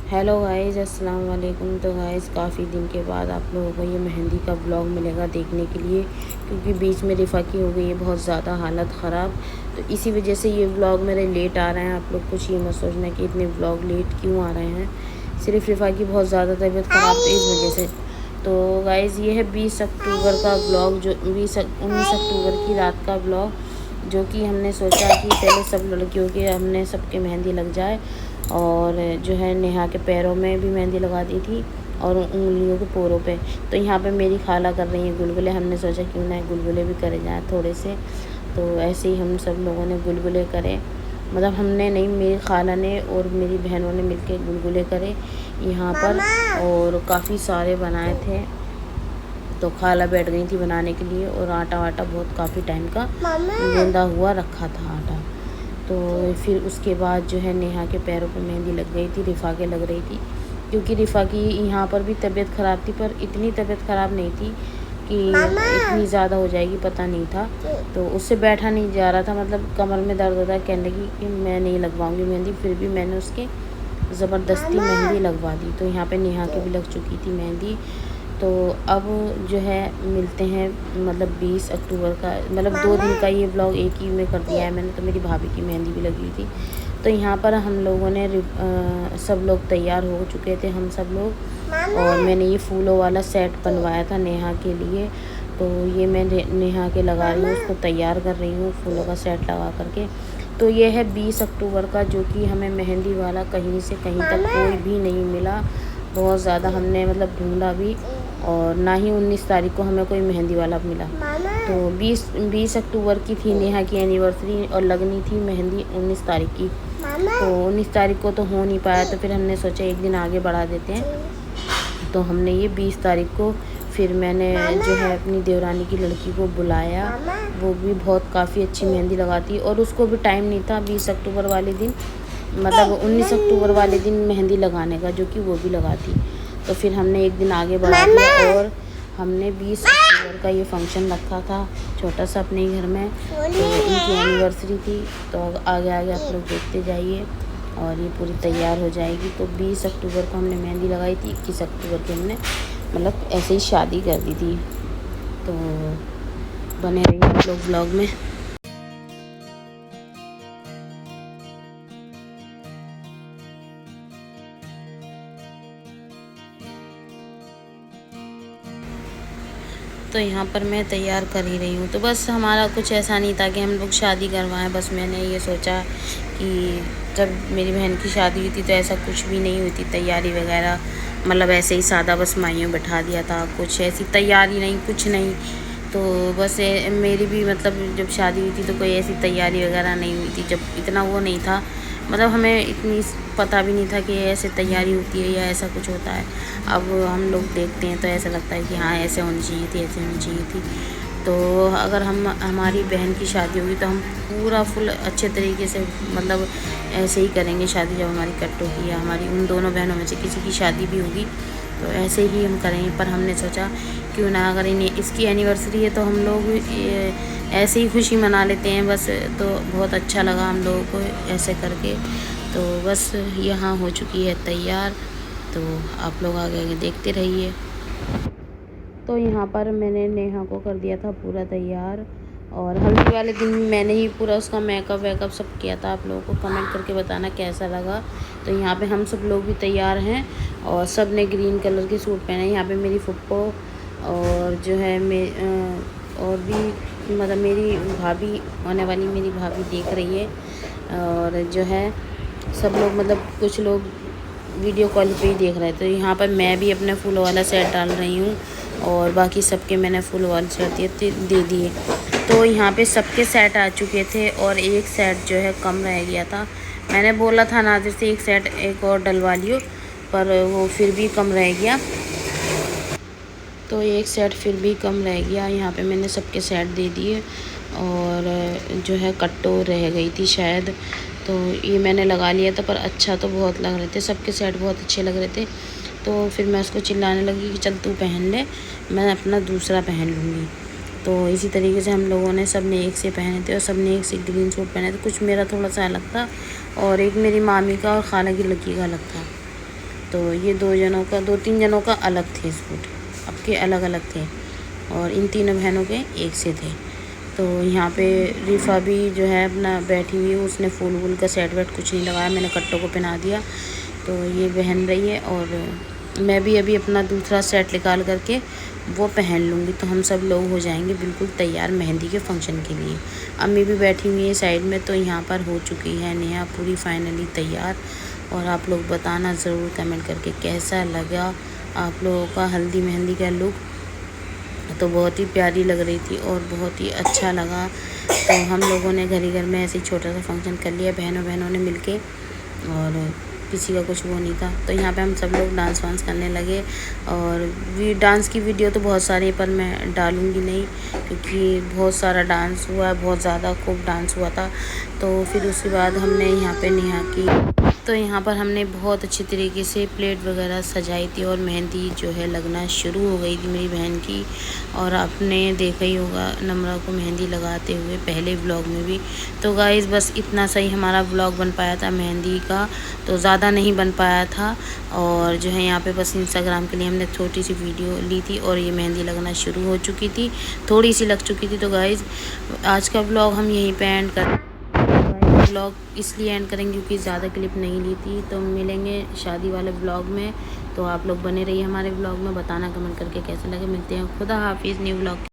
Hello guys, अस्सलाम वालेकुम। तो गाइस काफ़ी दिन के बाद आप लोगों को ये मेहंदी का ब्लॉग मिलेगा देखने के लिए, क्योंकि बीच में रिफ़ा की हो गई है बहुत ज़्यादा हालत ख़राब। तो इसी वजह से ये ब्लॉग मेरे लेट आ रहे हैं। आप लोग कुछ ये मत सोचना कि इतने ब्लॉग लेट क्यों आ रहे हैं, सिर्फ रिफ़ा की बहुत ज़्यादा तबीयत ख़राब तो इस वजह से। तो गाइस ये है 20 अक्टूबर का ब्लॉग, जो 19 अक्टूबर की रात का ब्लॉग, जो कि हमने सोचा कि पहले सब लड़कियों के हमने सबके मेहंदी लग जाए। और जो है नेहा के पैरों में भी मेहंदी लगा दी थी और उंगलियों के पोरों पे। तो यहाँ पे मेरी खाला कर रही है गुलगुले। हमने सोचा क्यों ना गुलगुले भी करे जाएँ थोड़े से। तो ऐसे ही हम सब लोगों ने गुलगुले करे, मतलब हमने नहीं, मेरी खाला ने और मेरी बहनों ने मिलके गुलगुले करे यहाँ पर, और काफ़ी सारे बनाए थे। तो खाला बैठ गई थी बनाने के लिए, और आटा वाटा बहुत काफ़ी टाइम का गूंदा हुआ रखा था आटा। तो फिर उसके बाद जो है नेहा के पैरों पर मेहंदी लग गई थी, रिफ़ा के लग रही थी, क्योंकि रिफ़ा की यहाँ पर भी तबीयत ख़राब थी, पर इतनी तबीयत ख़राब नहीं थी कि इतनी ज़्यादा हो जाएगी, पता नहीं था। तो उससे बैठा नहीं जा रहा था, मतलब कमर में दर्द होता है, कहने लगी कि मैं नहीं लगवाऊंगी मेहंदी। फिर भी मैंने उसके ज़बरदस्ती मेहंदी लगवा दी। तो यहाँ पे नेहा की भी लग चुकी थी मेहंदी। तो अब जो है मिलते हैं, मतलब 20 अक्टूबर का, मतलब 2 दिन का ये ब्लॉग एक ही में कर दिया है मैंने। तो मेरी भाभी की मेहंदी भी लगी थी। तो यहाँ पर हम लोगों ने सब लोग तैयार हो चुके थे, हम सब लोग। और मैंने ये फूलों वाला सेट बनवाया था नेहा के लिए। तो ये मैं नेहा के लगा रही हूँ, उसको तैयार कर रही हूँ फूलों का सेट लगा करके। तो ये है 20 अक्टूबर का, जो कि हमें मेहंदी वाला कहीं से कहीं तक कोई भी नहीं मिला। बहुत ज़्यादा हमने मतलब ढूंढा भी, और ना ही 19 तारीख को हमें कोई मेहंदी वाला मिला। तो 20 अक्टूबर की थी नेहा की एनिवर्सरी, और लगनी थी मेहंदी 19 तारीख की। तो 19 तारीख को तो हो नहीं पाया, तो फिर हमने सोचा एक दिन आगे बढ़ा देते हैं। तो हमने ये 20 तारीख को, फिर मैंने जो है अपनी देवरानी की लड़की को बुलाया। वो भी बहुत काफ़ी अच्छी मेहंदी लगाती, और उसको भी टाइम नहीं था 20 अक्टूबर वाले दिन, मतलब 19 अक्टूबर वाले दिन मेहंदी लगाने का, जो कि वो भी लगाती। तो फिर हमने एक दिन आगे बढ़ा दिया, और हमने 20 अक्टूबर का ये फंक्शन रखा था छोटा सा अपने घर में। तो इनकी एनिवर्सरी थी। तो आगे आगे आप लोग देखते जाइए, और ये पूरी तैयार हो जाएगी। तो 20 अक्टूबर को हमने मेहंदी लगाई थी, 21 अक्टूबर को हमने मतलब ऐसे ही शादी कर दी थी। तो बने रहिए आप लोग ब्लॉग में। तो यहाँ पर मैं तैयार कर ही रही हूँ। तो बस हमारा कुछ ऐसा नहीं था कि हम लोग शादी करवाएं, बस मैंने ये सोचा कि जब मेरी बहन की शादी हुई थी तो ऐसा कुछ भी नहीं हुई थी तैयारी वगैरह, मतलब ऐसे ही सादा बस माइयों बैठा दिया था, कुछ ऐसी तैयारी नहीं, कुछ नहीं। तो बस मेरी भी मतलब जब शादी हुई थी तो कोई ऐसी तैयारी वगैरह नहीं हुई थी, जब इतना वो नहीं था, मतलब हमें इतनी पता भी नहीं था कि ऐसे तैयारी होती है या ऐसा कुछ होता है। अब हम लोग देखते हैं तो ऐसा लगता है कि हाँ ऐसे होनी चाहिए थी, ऐसे होनी चाहिए थी। तो अगर हमारी बहन की शादी होगी तो हम पूरा फुल अच्छे तरीके से, मतलब ऐसे ही करेंगे शादी। जब हमारी कट्टू की या हमारी उन दोनों बहनों में से किसी की शादी भी होगी तो ऐसे ही हम करेंगे। पर हमने सोचा क्यों ना, अगर इन्हें इसकी एनिवर्सरी है तो हम लोग ऐसे ही खुशी मना लेते हैं बस। तो बहुत अच्छा लगा हम लोगों को ऐसे करके। तो बस यहाँ हो चुकी है तैयार। तो आप लोग आगे आगे देखते रहिए। तो यहाँ पर मैंने नेहा को कर दिया था पूरा तैयार, और हल्दी वाले दिन मैंने ही पूरा उसका मेकअप वेकअप सब किया था। आप लोगों को कमेंट करके बताना कैसा लगा। तो यहाँ पे हम सब लोग भी तैयार हैं, और सब ने ग्रीन कलर के सूट पहने हैं। यहाँ पे मेरी फुप्पो और जो है और भी मतलब मेरी भाभी, होने वाली मेरी भाभी देख रही है। और जो है सब लोग, मतलब कुछ लोग वीडियो कॉल पे ही देख रहे थे। तो यहाँ पर मैं भी अपने फूलों वाला सेट डाल रही हूँ, और बाकी सबके मैंने फूल वाले सेट दे दिए। तो यहाँ पे सबके सेट आ चुके थे, और एक सेट जो है कम रह गया था। मैंने बोला था नादिर से एक सेट एक और डलवा लियो, पर वो फिर भी कम रह गया। तो एक सेट फिर भी कम रह गया। यहाँ पे मैंने सबके सेट दे दिए, और जो है कट्टो रह गई थी शायद, तो ये मैंने लगा लिया था। पर अच्छा तो बहुत लग रहे थे, सबके सेट बहुत अच्छे लग रहे थे। तो फिर मैं उसको चिल्लाने लगी कि चल तू पहन ले, मैं अपना दूसरा पहन लूँगी। तो इसी तरीके से हम लोगों ने, सब ने एक से पहने थे, और सब ने एक से ग्रीन सूट पहने थे। कुछ मेरा थोड़ा सा अलग था, और एक मेरी मामी का और खाला की लड़की का अलग था। तो ये 2-3 जनों का अलग थे सूट, अब के अलग अलग थे और इन तीनों बहनों के एक से थे। तो यहाँ पे रिफ़ा भी जो है अपना बैठी हुई है, उसने फूल वूल का सेट वेट कुछ नहीं लगाया, मैंने कट्टों को पहना दिया। तो ये पहन रही है और मैं भी अभी अपना दूसरा सेट निकाल करके वो पहन लूँगी, तो हम सब लोग हो जाएंगे बिल्कुल तैयार मेहंदी के फंक्शन के लिए। अम्मी भी बैठी हुई है साइड में। तो यहाँ पर हो चुकी है नेहा पूरी फाइनली तैयार। और आप लोग बताना ज़रूर कमेंट करके कैसा लगा आप लोगों का हल्दी मेहंदी का लुक। तो बहुत ही प्यारी लग रही थी और बहुत ही अच्छा लगा। तो हम लोगों ने घर ही घर में ऐसे ही छोटा सा फंक्शन कर लिया बहनों ने मिलके, और किसी का कुछ वो नहीं था। तो यहाँ पे हम सब लोग डांस वांस करने लगे। और डांस की वीडियो तो बहुत सारी पर मैं डालूँगी नहीं, क्योंकि बहुत सारा डांस हुआ, बहुत ज़्यादा खूब डांस हुआ था। तो फिर उसके बाद हमने यहाँ पे नेहा की, तो यहाँ पर हमने बहुत अच्छी तरीके से प्लेट वगैरह सजाई थी और मेहंदी जो है लगना शुरू हो गई थी मेरी बहन की। और आपने देखा ही होगा नम्रा को मेहंदी लगाते हुए पहले व्लॉग में भी। तो गाइज़ बस इतना सही हमारा व्लॉग बन पाया था मेहंदी का, तो ज़्यादा नहीं बन पाया था। और जो है यहाँ पे बस इंस्टाग्राम के लिए हमने छोटी सी वीडियो ली थी और ये मेहंदी लगना शुरू हो चुकी थी, थोड़ी सी लग चुकी थी। तो गाइज़ आज का व्लॉग हम यहीं पे एंड कर, व्लॉग इसलिए एंड करेंगे क्योंकि ज़्यादा क्लिप नहीं ली थी। तो मिलेंगे शादी वाले व्लॉग में। तो आप लोग बने रहिए हमारे व्लॉग में, बताना कमेंट करके कैसे लगे। मिलते हैं, खुदा हाफिज़ न्यू व्लॉग।